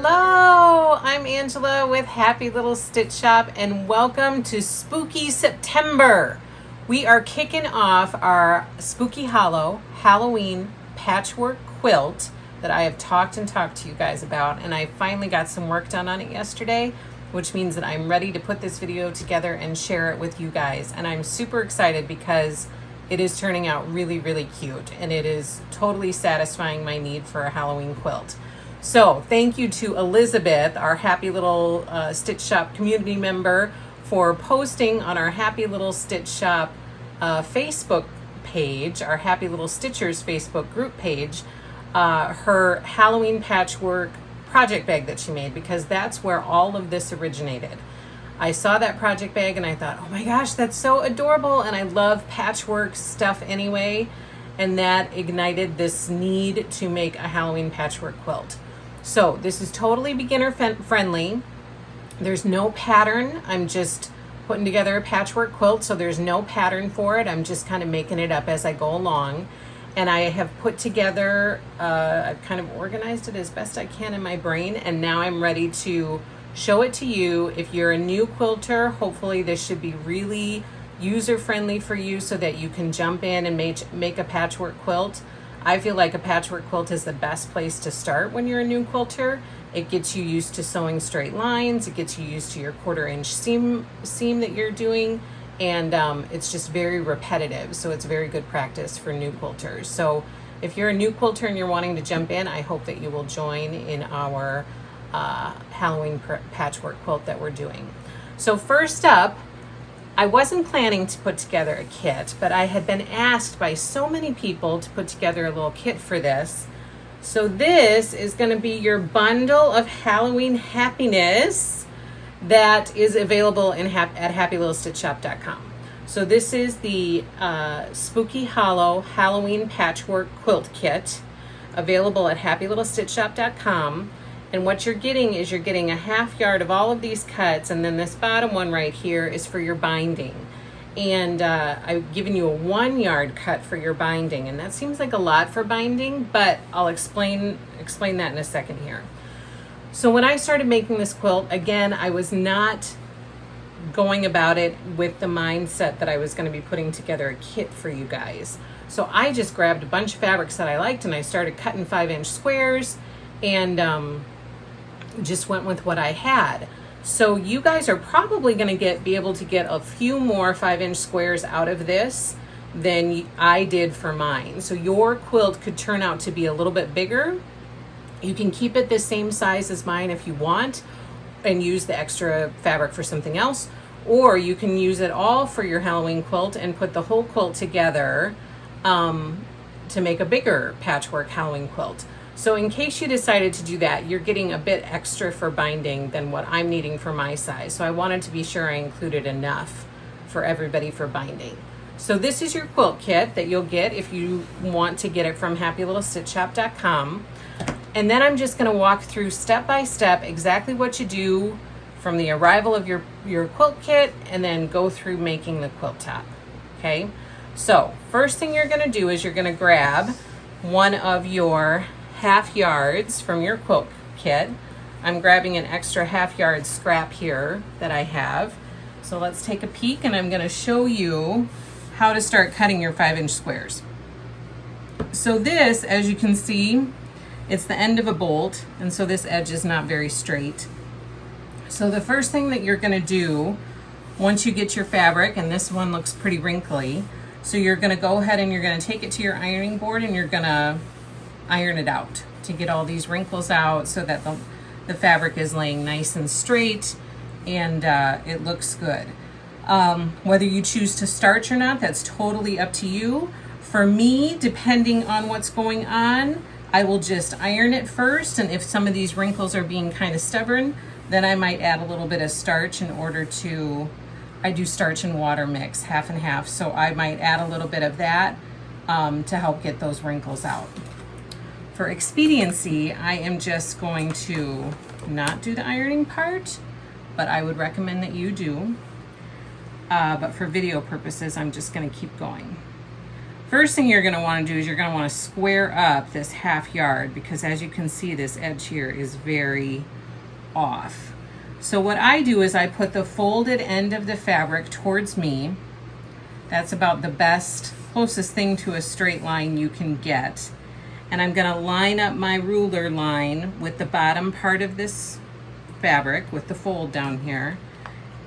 Hello, I'm Angela with Happy Little Stitch Shop and welcome to Spooky September. We are kicking off our Spooky Hollow Halloween patchwork quilt that I have talked to you guys about, and I finally got some work done on it yesterday, which means that I'm ready to put this video together and share it with you guys. And I'm super excited because it is turning out really, really cute, and it is totally satisfying my need for a Halloween quilt. So thank you to Elizabeth, our Happy Little Stitch Shop community member, for posting on our Happy Little Stitch Shop Facebook page, our Happy Little Stitchers Facebook group page, her Halloween patchwork project bag that she made, because that's where all of this originated. I saw that project bag and I thought, oh my gosh, that's so adorable, and I love patchwork stuff anyway, and that ignited this need to make a Halloween patchwork quilt. So this is totally beginner friendly. There's no pattern. I'm just putting together a patchwork quilt, so there's no pattern for it. I'm just kind of making it up as I go along. And I have put together, I've kind of organized it as best I can in my brain, and now I'm ready to show it to you. If you're a new quilter, hopefully this should be really user-friendly for you so that you can jump in and make a patchwork quilt. I feel like a patchwork quilt is the best place to start when you're a new quilter. It gets you used to sewing straight lines. It gets you used to your 1/4 inch seam that you're doing. And it's just very repetitive. So it's very good practice for new quilters. So if you're a new quilter and you're wanting to jump in, I hope that you will join in our Halloween patchwork quilt that we're doing. So first up, I wasn't planning to put together a kit, but I had been asked by so many people to put together a little kit for this. So this is going to be your bundle of Halloween happiness that is available at happylittlestitchshop.com. So this is the Spooky Hollow Halloween Patchwork Quilt Kit, available at happylittlestitchshop.com. And what you're getting is you're getting a 1/2 yard of all of these cuts, and then this bottom one right here is for your binding. And I've given you a 1 yard cut for your binding, and that seems like a lot for binding, but I'll explain that in a second here. So when I started making this quilt, again, I was not going about it with the mindset that I was going to be putting together a kit for you guys. So I just grabbed a bunch of fabrics that I liked, and I started cutting 5-inch squares, and just went with what I had. So you guys are probably going to be able to get a few more 5-inch squares out of this than I did for mine. So your quilt could turn out to be a little bit bigger. You can keep it the same size as mine if you want and use the extra fabric for something else, or you can use it all for your Halloween quilt and put the whole quilt together to make a bigger patchwork Halloween quilt. So in case you decided to do that, you're getting a bit extra for binding than what I'm needing for my size. So I wanted to be sure I included enough for everybody for binding. So this is your quilt kit that you'll get if you want to get it from happylittlestitchshop.com. And then I'm just going to walk through step by step exactly what you do from the arrival of your quilt kit, and then go through making the quilt top. Okay, so first thing you're going to do is you're going to grab one of your 1/2 yards from your quilt kit. I'm grabbing an extra 1/2 yard scrap here that I have. So let's take a peek, and I'm going to show you how to start cutting your 5-inch squares. So this, as you can see, it's the end of a bolt, and so this edge is not very straight. So the first thing that you're going to do once you get your fabric, and this one looks pretty wrinkly, so you're going to go ahead and you're going to take it to your ironing board, and you're going to iron it out to get all these wrinkles out so that the fabric is laying nice and straight, and it looks good. Whether you choose to starch or not, that's totally up to you. For me, depending on what's going on, I will just iron it first, and if some of these wrinkles are being kind of stubborn, then I might add a little bit of starch in order to, I do starch and water mix, 1/2 and 1/2, so I might add a little bit of that to help get those wrinkles out. For expediency, I am just going to not do the ironing part, but I would recommend that you do. But for video purposes, I'm just going to keep going. First thing you're going to want to do is you're going to want to square up this half yard, because as you can see, this edge here is very off. So what I do is I put the folded end of the fabric towards me. That's about the best, closest thing to a straight line you can get. And I'm going to line up my ruler line with the bottom part of this fabric with the fold down here.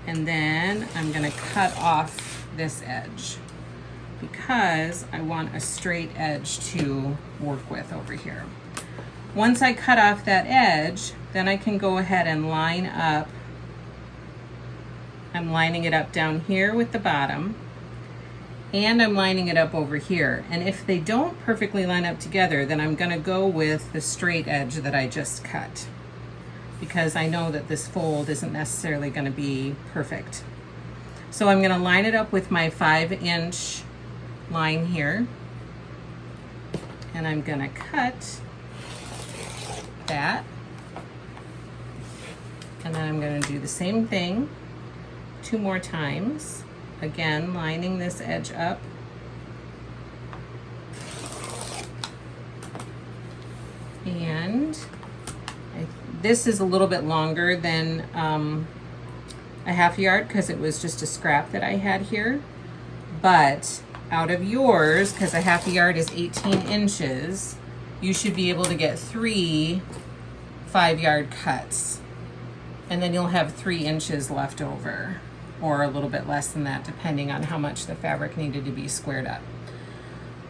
And then I'm going to cut off this edge, because I want a straight edge to work with over here. Once I cut off that edge, then I can go ahead and line up. I'm lining it up down here with the bottom, and I'm lining it up over here. And if they don't perfectly line up together, then I'm going to go with the straight edge that I just cut, because I know that this fold isn't necessarily going to be perfect. So I'm going to line it up with my 5-inch line here, and I'm going to cut that, and then I'm going to do the same thing 2 more times, again lining this edge up, and this is a little bit longer than a half yard, because it was just a scrap that I had here. But out of yours, because a half yard is 18 inches, you should be able to get 3 5-yard cuts, and then you'll have 3 inches left over, or a little bit less than that, depending on how much the fabric needed to be squared up.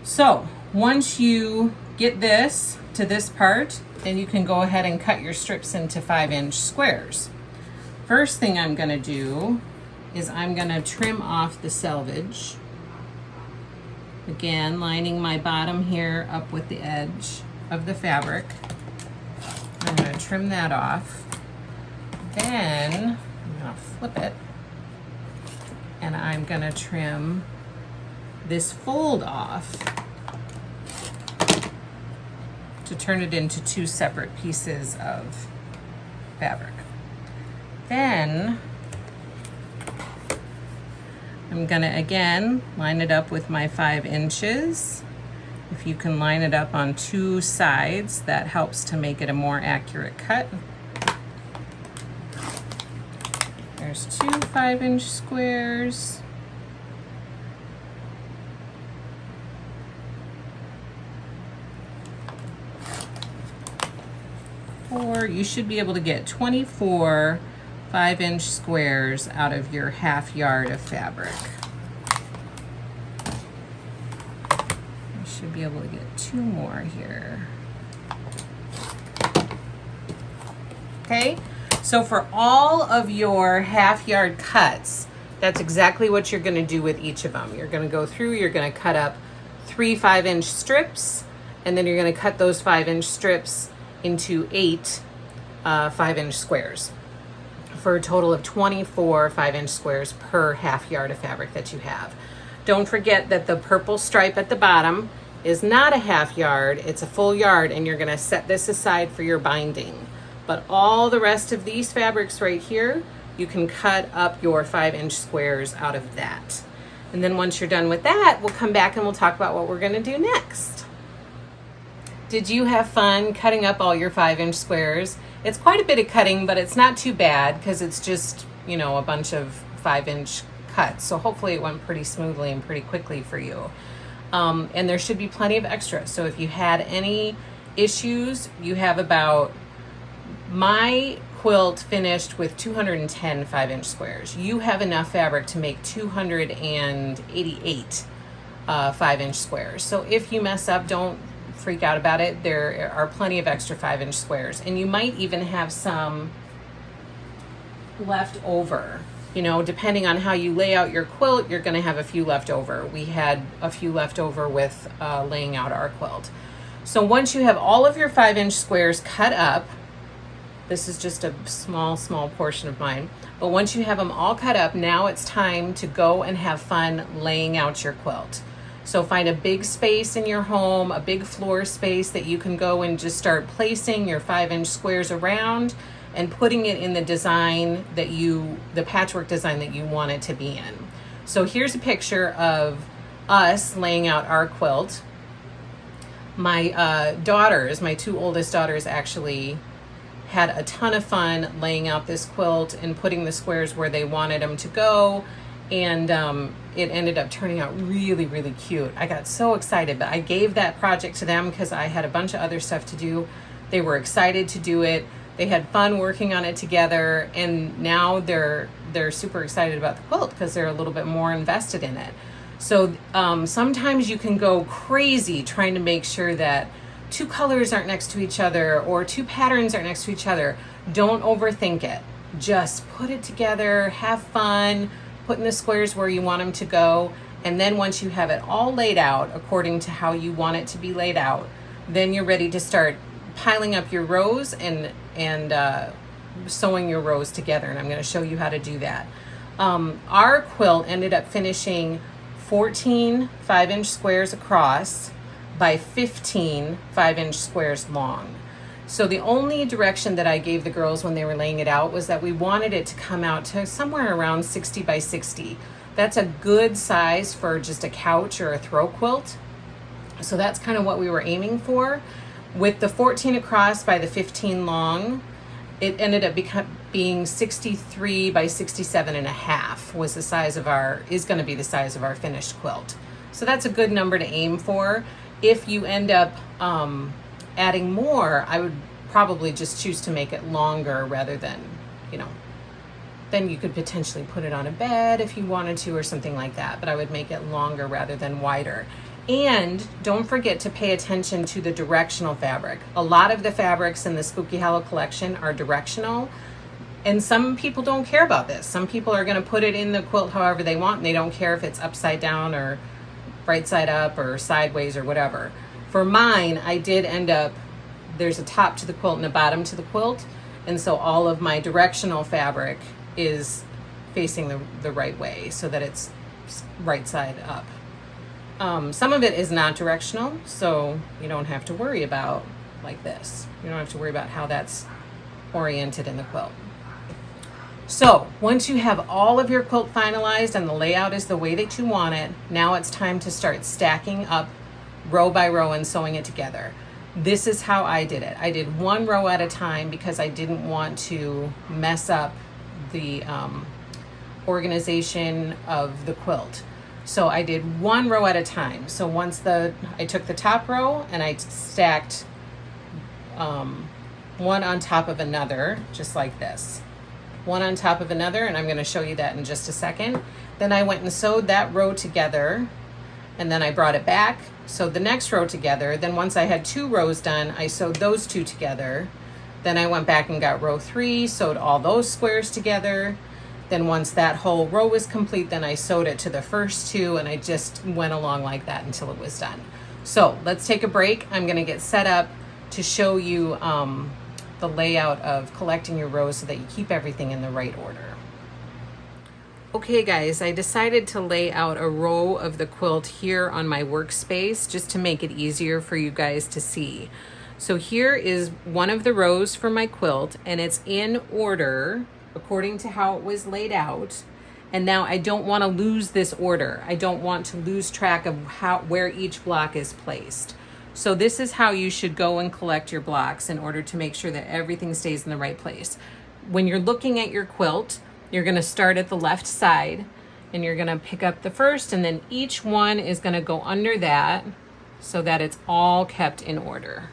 So once you get this to this part, then you can go ahead and cut your strips into 5-inch squares. First thing I'm going to do is I'm going to trim off the selvage. Again, lining my bottom here up with the edge of the fabric. I'm going to trim that off. Then I'm going to flip it, and I'm going to trim this fold off to turn it into 2 separate pieces of fabric. Then I'm gonna again line it up with my 5 inches. If you can line it up on 2 sides, that helps to make it a more accurate cut. There's 2 5-inch squares. Or you should be able to get 24 5-inch squares out of your half yard of fabric. You should be able to get 2 more here. Okay, so for all of your half yard cuts, that's exactly what you're going to do with each of them. You're going to go through, you're going to cut up 3 5-inch strips, and then you're going to cut those 5-inch strips into 8 5-inch squares, for a total of 24 5-inch squares per half yard of fabric that you have. Don't forget that the purple stripe at the bottom is not a half yard, it's a full yard, and you're going to set this aside for your binding. But all the rest of these fabrics right here, you can cut up your 5-inch squares out of that. And then once you're done with that, we'll come back and we'll talk about what we're going to do next. Did you have fun cutting up all your 5-inch squares? It's quite a bit of cutting, but it's not too bad, because it's just, you know, a bunch of 5-inch cuts. So hopefully it went pretty smoothly and pretty quickly for you. And there should be plenty of extra. So if you had any issues, you have about, my quilt finished with 210 5-inch squares. You have enough fabric to make 288 5-inch squares. So if you mess up, don't freak out about it. There are plenty of extra 5-inch squares, and you might even have some left over. You know, depending on how you lay out your quilt, you're going to have a few left over. We had a few left over with laying out our quilt. So once you have all of your 5-inch squares cut up, this is just a small portion of mine, but once you have them all cut up, now it's time to go and have fun laying out your quilt. So find a big space in your home, a big floor space that you can go and just start placing your 5-inch squares around and putting it in the design that the patchwork design that you want it to be in. So here's a picture of us laying out our quilt. My daughters, my two oldest daughters, actually had a ton of fun laying out this quilt and putting the squares where they wanted them to go. And it ended up turning out really, really cute. I got so excited, but I gave that project to them because I had a bunch of other stuff to do. They were excited to do it. They had fun working on it together, and now they're super excited about the quilt because they're a little bit more invested in it. So sometimes you can go crazy trying to make sure that two colors aren't next to each other or two patterns aren't next to each other. Don't overthink it. Just put it together, have fun, put in the squares where you want them to go, and then once you have it all laid out according to how you want it to be laid out, then you're ready to start piling up your rows and sewing your rows together, and I'm going to show you how to do that. Our quilt ended up finishing 14 5-inch squares across by 15 5-inch squares long. So the only direction that I gave the girls when they were laying it out was that we wanted it to come out to somewhere around 60 by 60. That's a good size for just a couch or a throw quilt. So that's kind of what we were aiming for. With the 14 across by the 15 long, it ended up being 63 by 67 and a half was the size of is going to be the size of our finished quilt. So that's a good number to aim for. If you end up adding more, I would probably just choose to make it longer rather than, then you could potentially put it on a bed if you wanted to or something like that, but I would make it longer rather than wider. And don't forget to pay attention to the directional fabric. A lot of the fabrics in the Spooky Hollow collection are directional, and some people don't care about this. Some people are going to put it in the quilt however they want, and they don't care if it's upside down or right side up or sideways or whatever. For mine, I did end up, there's a top to the quilt and a bottom to the quilt, and so all of my directional fabric is facing the right way so that it's right side up. Some of it is not directional, so you don't have to worry about like this. You don't have to worry about how that's oriented in the quilt. So once you have all of your quilt finalized and the layout is the way that you want it, now it's time to start stacking up row by row and sewing it together. This is how I did it. I did one row at a time because I didn't want to mess up the organization of the quilt. So I did one row at a time. So I took the top row and I stacked one on top of another, just like this. One on top of another, and I'm going to show you that in just a second. Then I went and sewed that row together, and then I brought it back, sewed the next row together. Then once I had 2 rows done, I sewed those 2 together. Then I went back and got row 3, sewed all those squares together. Then once that whole row was complete, then I sewed it to the first 2, and I just went along like that until it was done. So let's take a break. I'm going to get set up to show you the layout of collecting your rows so that you keep everything in the right order. Okay guys, I decided to lay out a row of the quilt here on my workspace just to make it easier for you guys to see. So here is one of the rows for my quilt, and it's in order according to how it was laid out. And now I don't want to lose this order. I don't want to lose track of where each block is placed. So this is how you should go and collect your blocks in order to make sure that everything stays in the right place. When you're looking at your quilt, you're going to start at the left side and you're going to pick up the first, and then each one is going to go under that so that it's all kept in order.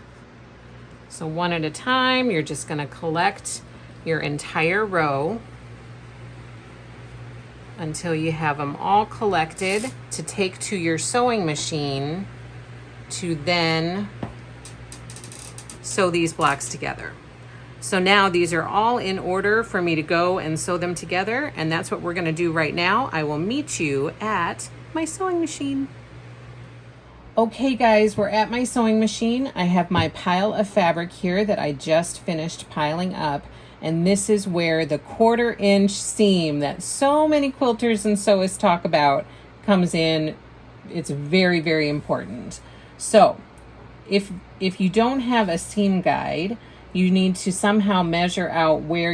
So one at a time, you're just going to collect your entire row until you have them all collected to take to your sewing machine to then sew these blocks together. So now these are all in order for me to go and sew them together, and that's what we're going to do right now. I will meet you at my sewing machine. Okay guys, we're at my sewing machine. I have my pile of fabric here that I just finished piling up, and this is where the 1/4 inch seam that so many quilters and sewists talk about comes in. It's very, very important. So if you don't have a seam guide, you need to somehow measure out where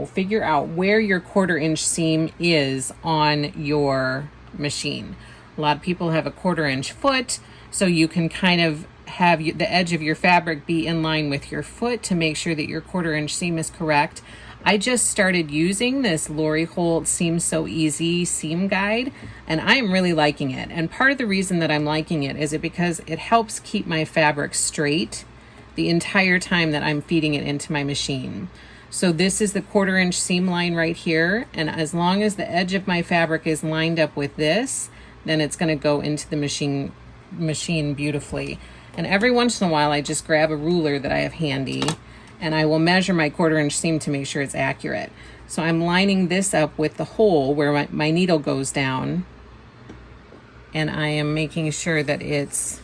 figure out where your 1/4 inch seam is on your machine. A lot of people have a 1/4 inch foot, so you can kind of have the edge of your fabric be in line with your foot to make sure that your 1/4 inch seam is correct. I just started using this Lori Holt Seam So Easy seam guide, and I'm really liking it. And part of the reason that I'm liking it is because it helps keep my fabric straight the entire time that I'm feeding it into my machine. So this is the 1/4 inch seam line right here, and as long as the edge of my fabric is lined up with this, then it's going to go into the machine beautifully. And every once in a while I just grab a ruler that I have handy, and I will measure my 1/4 inch seam to make sure it's accurate. So I'm lining this up with the hole where my needle goes down, and I am making sure that it's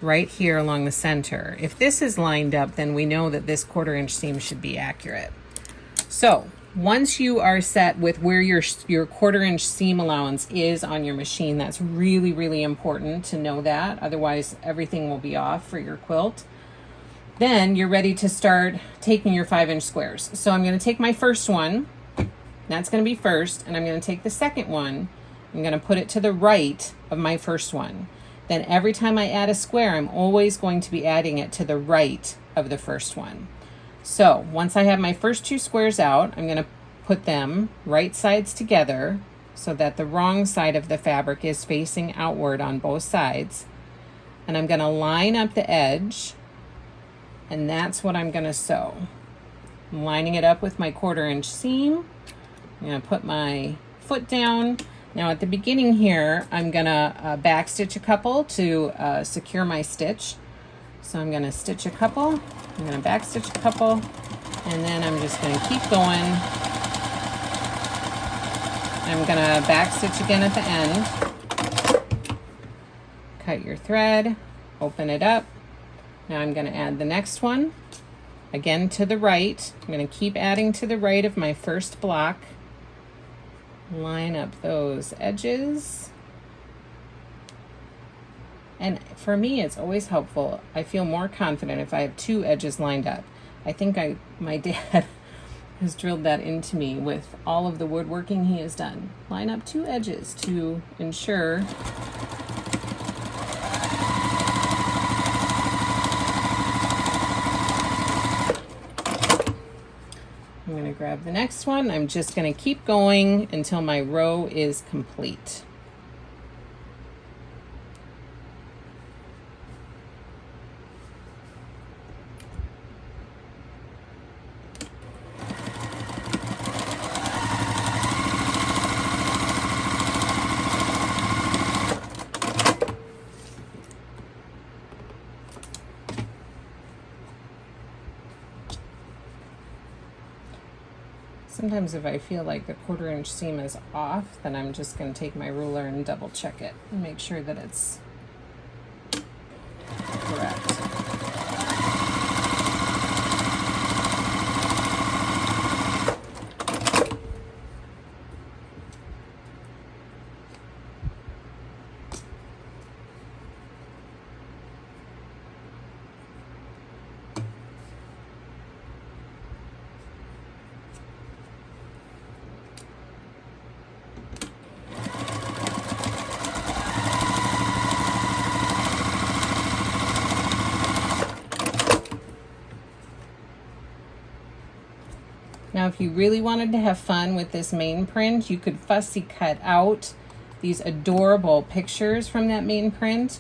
right here along the center. If this is lined up, then we know that this 1/4 inch seam should be accurate. So once you are set with where your 1/4 inch seam allowance is on your machine, that's really, really important to know that. Otherwise, everything will be off for your quilt. Then you're ready to start taking your 5 inch squares. So I'm going to take my first one, that's going to be first, and I'm going to take the second one, I'm going to put it to the right of my first one. Then every time I add a square, I'm always going to be adding it to the right of the first one. So once I have my first 2 squares out, I'm going to put them right sides together so that the wrong side of the fabric is facing outward on both sides. And I'm going to line up the edge, and that's what I'm going to sew. I'm lining it up with my 1/4 inch seam. I'm going to put my foot down. Now at the beginning here, I'm going to back stitch a couple to secure my stitch. So I'm going to stitch a couple, I'm going to back stitch a couple, and then I'm just going to keep going. I'm going to back stitch again at the end. Cut your thread, open it up. Now I'm going to add the next one, again to the right. I'm going to keep adding to the right of my first block. Line up those edges. And for me, it's always helpful. I feel more confident if I have 2 edges lined up. I think my dad has drilled that into me with all of the woodworking he has done. Line up 2 edges to ensure I'm going to grab the next one. I'm just going to keep going until my row is complete. Sometimes if I feel like the 1/4 inch seam is off, then I'm just going to take my ruler and double check it and make sure that it's correct. Now, if you really wanted to have fun with this main print, you could fussy cut out these adorable pictures from that main print.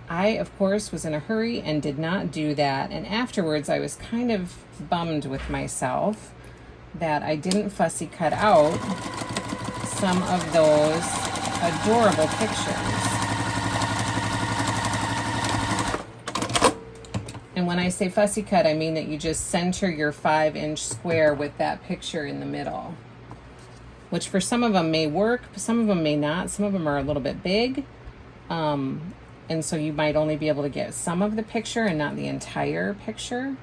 I, of course, was in a hurry and did not do that. And afterwards, I was kind of bummed with myself that I didn't fussy cut out some of those adorable pictures. And when I say fussy cut, I mean that you just center your 5 inch square with that picture in the middle, which for some of them may work, some of them may not. Some of them are a little bit big. And so you might only be able to get some of the picture and not the entire picture.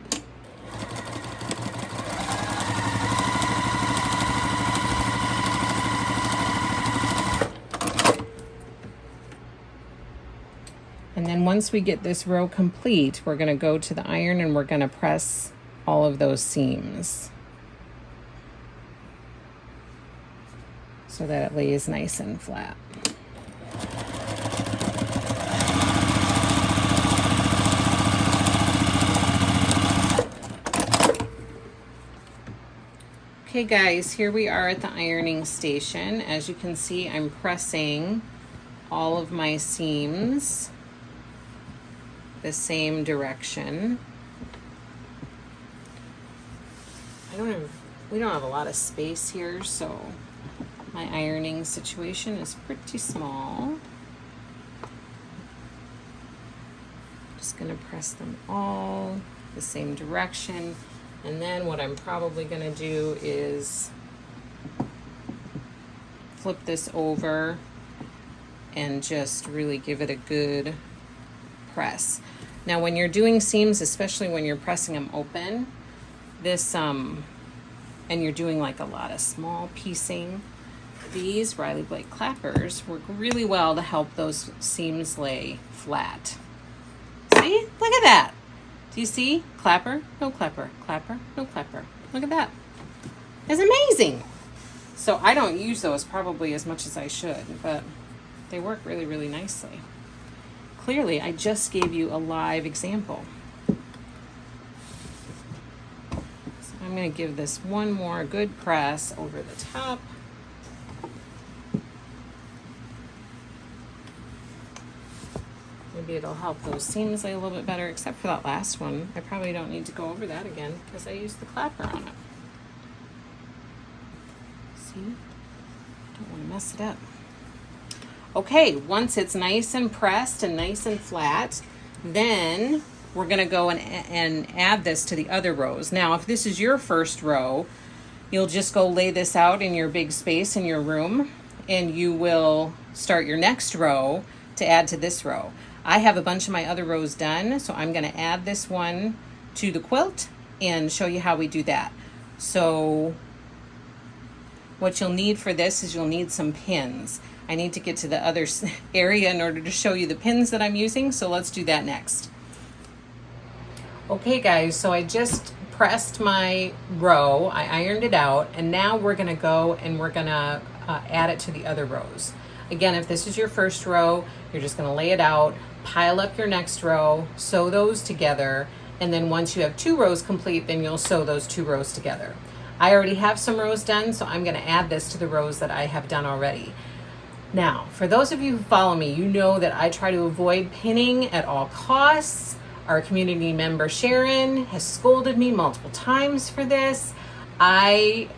And then once we get this row complete, we're going to go to the iron and we're going to press all of those seams so that it lays nice and flat. Okay guys, here we are at the ironing station. As you can see, I'm pressing all of my seams the same direction. We don't have a lot of space here, so my ironing situation is pretty small. Just gonna press them all the same direction. And then what I'm probably gonna do is flip this over and just really give it a good press. Now when you're doing seams, especially when you're pressing them open, this and you're doing like a lot of small piecing, these Riley Blake clappers work really well to help those seams lay flat. See? Look at that. Do you see? Clapper, no clapper, clapper, no clapper. Look at that. It's amazing. So I don't use those probably as much as I should, but they work really, really nicely. Clearly, I just gave you a live example. So I'm going to give this one more good press over the top. Maybe it'll help those seams lay a little bit better, except for that last one. I probably don't need to go over that again because I used the clapper on it. See? Don't want to mess it up. Okay, once it's nice and pressed and nice and flat, then we're going to go and add this to the other rows. Now, if this is your first row, you'll just go lay this out in your big space in your room, and you will start your next row to add to this row. I have a bunch of my other rows done, so I'm going to add this one to the quilt and show you how we do that. So what you'll need for this is you'll need some pins. I need to get to the other area in order to show you the pins that I'm using, so let's do that next. Okay guys, so I just pressed my row, I ironed it out, and now we're gonna go and we're gonna add it to the other rows. Again, if this is your first row, you're just gonna lay it out, pile up your next row, sew those together, and then once you have 2 rows complete, then you'll sew those 2 rows together. I already have some rows done, so I'm gonna add this to the rows that I have done already. Now, for those of you who follow me, you know that I try to avoid pinning at all costs. Our community member Sharon has scolded me multiple times for this. I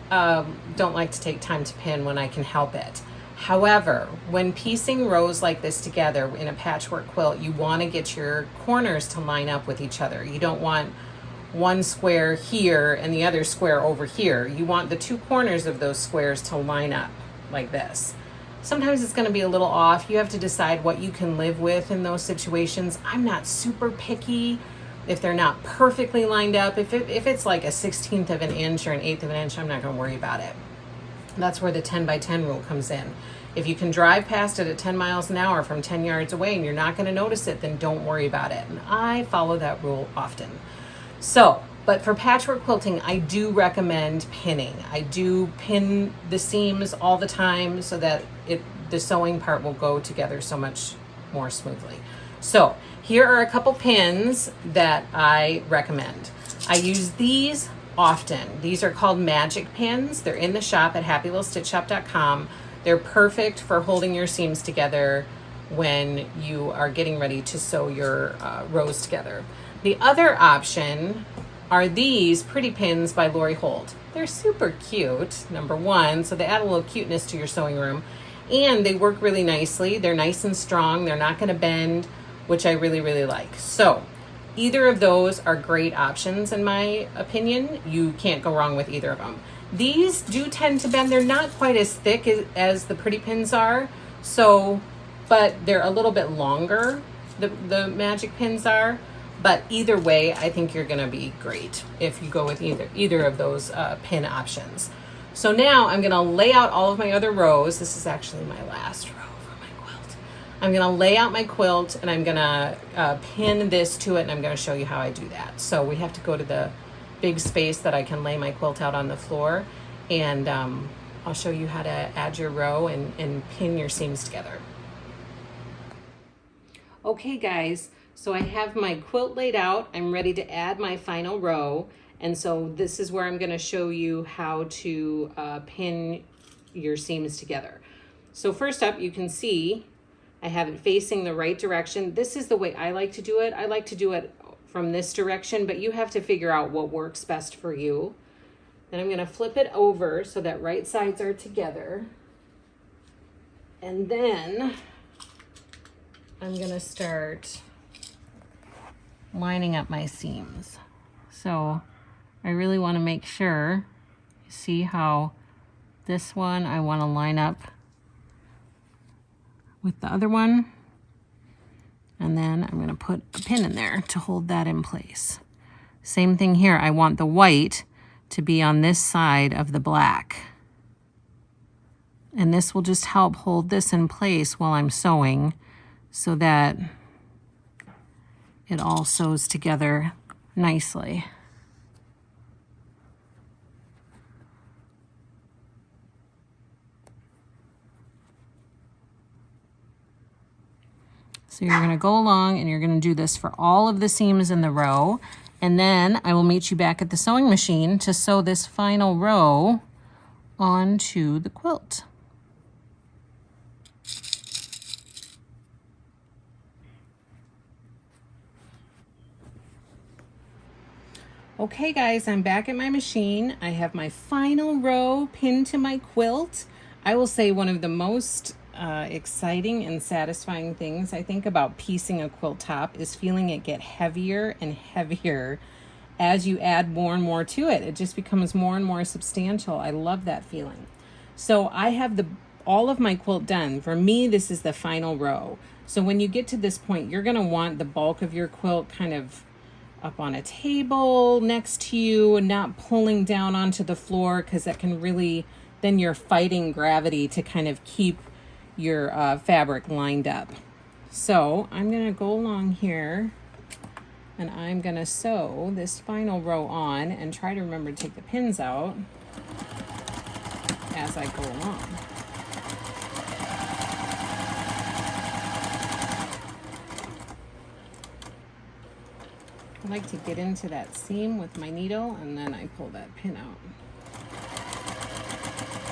don't like to take time to pin when I can help it. However, when piecing rows like this together in a patchwork quilt, you want to get your corners to line up with each other. You don't want one square here and the other square over here. You want the 2 corners of those squares to line up like this. Sometimes it's going to be a little off. You have to decide what you can live with in those situations. I'm not super picky if they're not perfectly lined up. If it's like a 1/16 of an inch or an 1/8 of an inch, I'm not going to worry about it. That's where the 10 by 10 rule comes in. If you can drive past it at 10 miles an hour from 10 yards away and you're not going to notice it, then don't worry about it. And I follow that rule often. So, but for patchwork quilting, I do recommend pinning. I do pin the seams all the time so that the sewing part will go together so much more smoothly. So here are a couple pins that I recommend. I use these often. These are called magic pins. They're in the shop at happylittlestitchshop.com. They're perfect for holding your seams together when you are getting ready to sew your rows together. The other option are these pretty pins by Lori Holt. They're super cute, number one, so they add a little cuteness to your sewing room, and they work really nicely. They're nice and strong. They're not going to bend, which I really, really like. So either of those are great options in my opinion. You can't go wrong with either of them. These do tend to bend. They're not quite as thick as the pretty pins are, so, but they're a little bit longer, the magic pins are. But either way, I think you're going to be great if you go with either of those pin options. So now I'm going to lay out all of my other rows. This is actually my last row for my quilt. I'm going to lay out my quilt and I'm going to pin this to it, and I'm going to show you how I do that. So we have to go to the big space that I can lay my quilt out on the floor, and I'll show you how to add your row and pin your seams together. Okay guys, so I have my quilt laid out. I'm ready to add my final row, And so this is where I'm going to show you how to pin your seams together. So first up, you can see I have it facing the right direction. This is the way I like to do it. I like to do it from this direction, but you have to figure out what works best for you. Then I'm going to flip it over so that right sides are together. And then I'm going to start lining up my seams. So I really want to make sure, you see how this one I want to line up with the other one. And then I'm going to put a pin in there to hold that in place. Same thing here. I want the white to be on this side of the black. And this will just help hold this in place while I'm sewing so that it all sews together nicely. So you're going to go along and you're going to do this for all of the seams in the row. And then I will meet you back at the sewing machine to sew this final row onto the quilt. Okay guys, I'm back at my machine. I have my final row pinned to my quilt. I will say one of the most exciting and satisfying things I think about piecing a quilt top is feeling it get heavier and heavier as you add more and more to it. It just becomes more and more substantial. I love that feeling. So I have all of my quilt done. For me, this is the final row. So when you get to this point, you're gonna want the bulk of your quilt kind of up on a table next to you and not pulling down onto the floor, because that can really, then you're fighting gravity to kind of keep your fabric lined up. So I'm going to go along here and I'm going to sew this final row on and try to remember to take the pins out as I go along. I like to get into that seam with my needle and then I pull that pin out,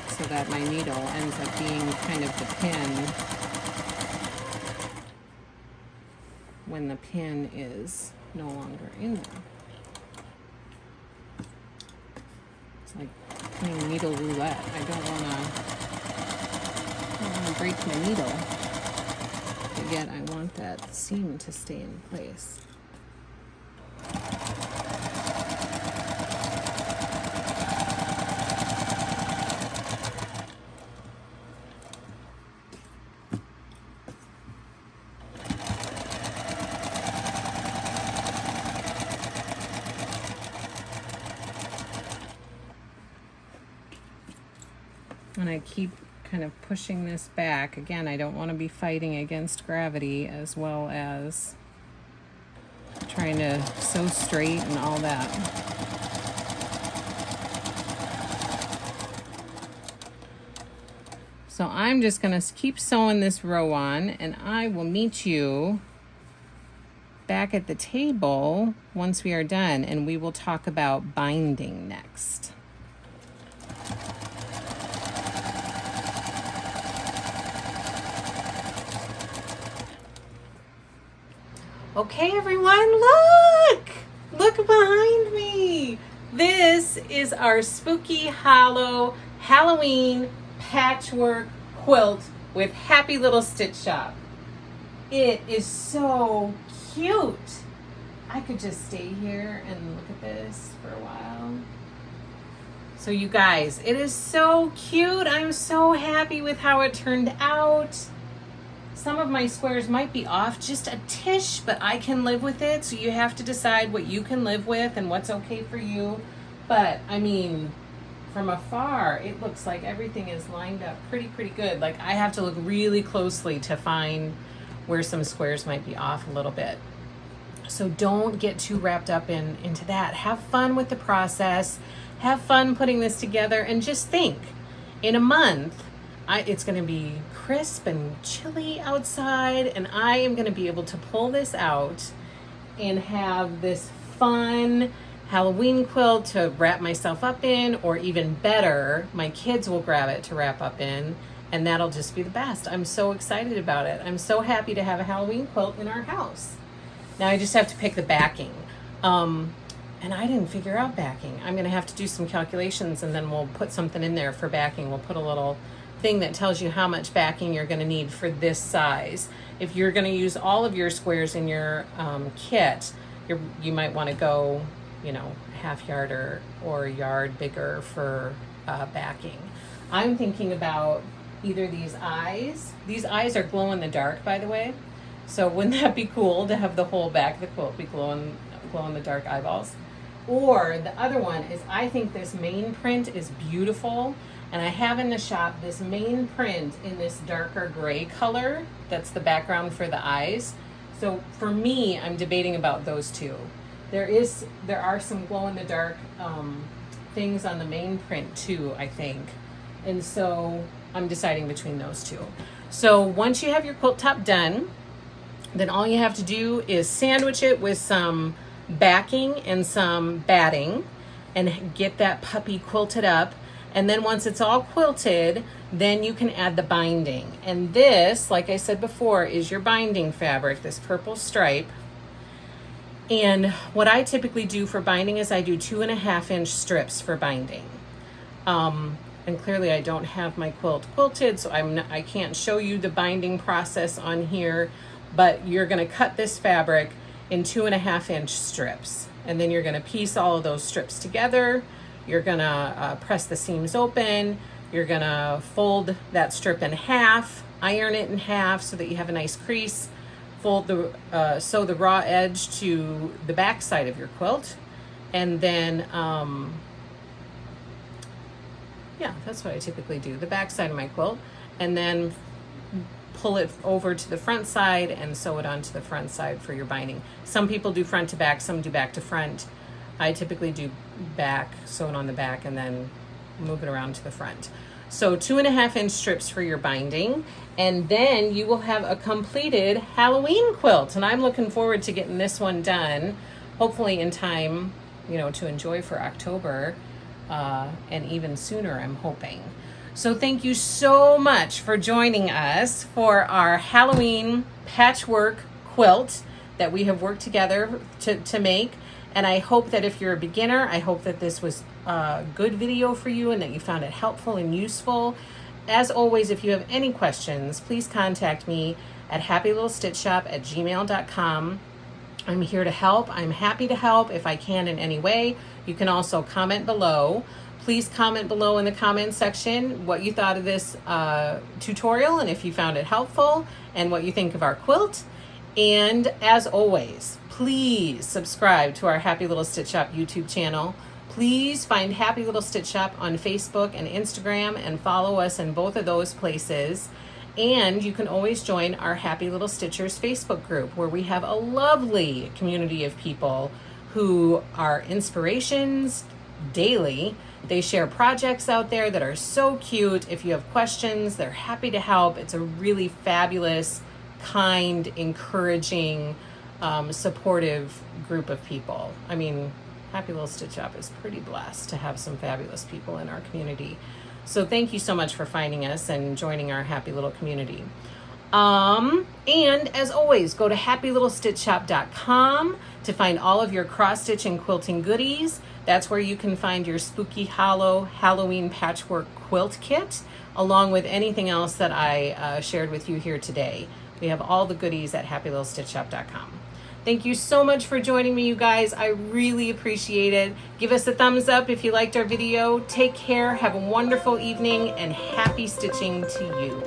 so that my needle ends up being kind of the pin when the pin is no longer in there. It's like playing needle roulette. I don't want to break my needle, but yet I want that seam to stay in place. And I keep kind of pushing this back. Again, I don't want to be fighting against gravity, as well as trying to sew straight and all that. So I'm just going to keep sewing this row on, and I will meet you back at the table once we are done, and we will talk about binding next. Okay, everyone, look! Look behind me! This is our Spooky Hollow Halloween patchwork quilt with Happy Little Stitch Shop. It is so cute. I could just stay here and look at this for a while. So you guys, it is so cute. I'm so happy with how it turned out. Some of my squares might be off just a tish, but I can live with it. So you have to decide what you can live with and what's okay for you. But I mean, from afar, it looks like everything is lined up pretty good. Like I have to look really closely to find where some squares might be off a little bit. So don't get too wrapped up into that. Have fun with the process. Have fun putting this together, and just think, in a month, it's going to be crisp and chilly outside, and I am going to be able to pull this out and have this fun Halloween quilt to wrap myself up in, or even better, my kids will grab it to wrap up in, and that'll just be the best. I'm so excited about it. I'm so happy to have a Halloween quilt in our house. Now I just have to pick the backing. And I didn't figure out backing. I'm gonna have to do some calculations, and then we'll put something in there for backing. We'll put a little thing that tells you how much backing you're gonna need for this size. If you're gonna use all of your squares in your kit, you might wanna go, you know, half yard or a yard bigger for backing. I'm thinking about either these eyes. These eyes are glow in the dark, by the way. So wouldn't that be cool to have the whole back of the quilt be glow in the dark eyeballs? Or the other one is, I think this main print is beautiful, and I have in the shop this main print in this darker gray color that's the background for the eyes. So for me, I'm debating about those two. There are some glow in the dark things on the main print too, I think. And so I'm deciding between those two. So once you have your quilt top done, then all you have to do is sandwich it with some backing and some batting and get that puppy quilted up. And then once it's all quilted, then you can add the binding. And this, like I said before, is your binding fabric, this purple stripe. And what I typically do for binding is I do 2.5-inch strips for binding. And clearly I don't have my quilt quilted, so I can't show you the binding process on here, but you're gonna cut this fabric in 2.5-inch strips. And then you're gonna piece all of those strips together. You're gonna press the seams open. You're gonna fold that strip in half, iron it in half so that you have a nice crease. Fold sew the raw edge to the back side of your quilt. And then, yeah, that's what I typically do, the back side of my quilt. And then pull it over to the front side and sew it onto the front side for your binding. Some people do front to back, some do back to front. I typically do back, sew it on the back, and then move it around to the front. So 2.5-inch strips for your binding, and then you will have a completed Halloween quilt. And I'm looking forward to getting this one done, hopefully in time, you know, to enjoy for October, and even sooner, I'm hoping. So thank you so much for joining us for our Halloween patchwork quilt that we have worked together to make. And I hope that if you're a beginner, I hope that this was a good video for you and that you found it helpful and useful. As always, if you have any questions, please contact me at happylittlestitchshop@gmail.com. I'm here to help. I'm happy to help if I can in any way. You can also comment below. Please comment below in the comment section what you thought of this tutorial and if you found it helpful and what you think of our quilt. And as always, please subscribe to our Happy Little Stitch Shop YouTube channel. Please find Happy Little Stitch Shop on Facebook and Instagram and follow us in both of those places. And you can always join our Happy Little Stitchers Facebook group, where we have a lovely community of people who are inspirations daily. They share projects out there that are so cute. If you have questions, they're happy to help. It's a really fabulous, kind, encouraging, supportive group of people. I mean, Happy Little Stitch Shop is pretty blessed to have some fabulous people in our community. So thank you so much for finding us and joining our happy little community. And as always, go to happylittlestitchshop.com to find all of your cross-stitch and quilting goodies. That's where you can find your Spooky Hollow Halloween Patchwork Quilt Kit, along with anything else that I shared with you here today. We have all the goodies at happylittlestitchshop.com. Thank you so much for joining me, you guys. I really appreciate it. Give us a thumbs up if you liked our video. Take care, have a wonderful evening, and happy stitching to you.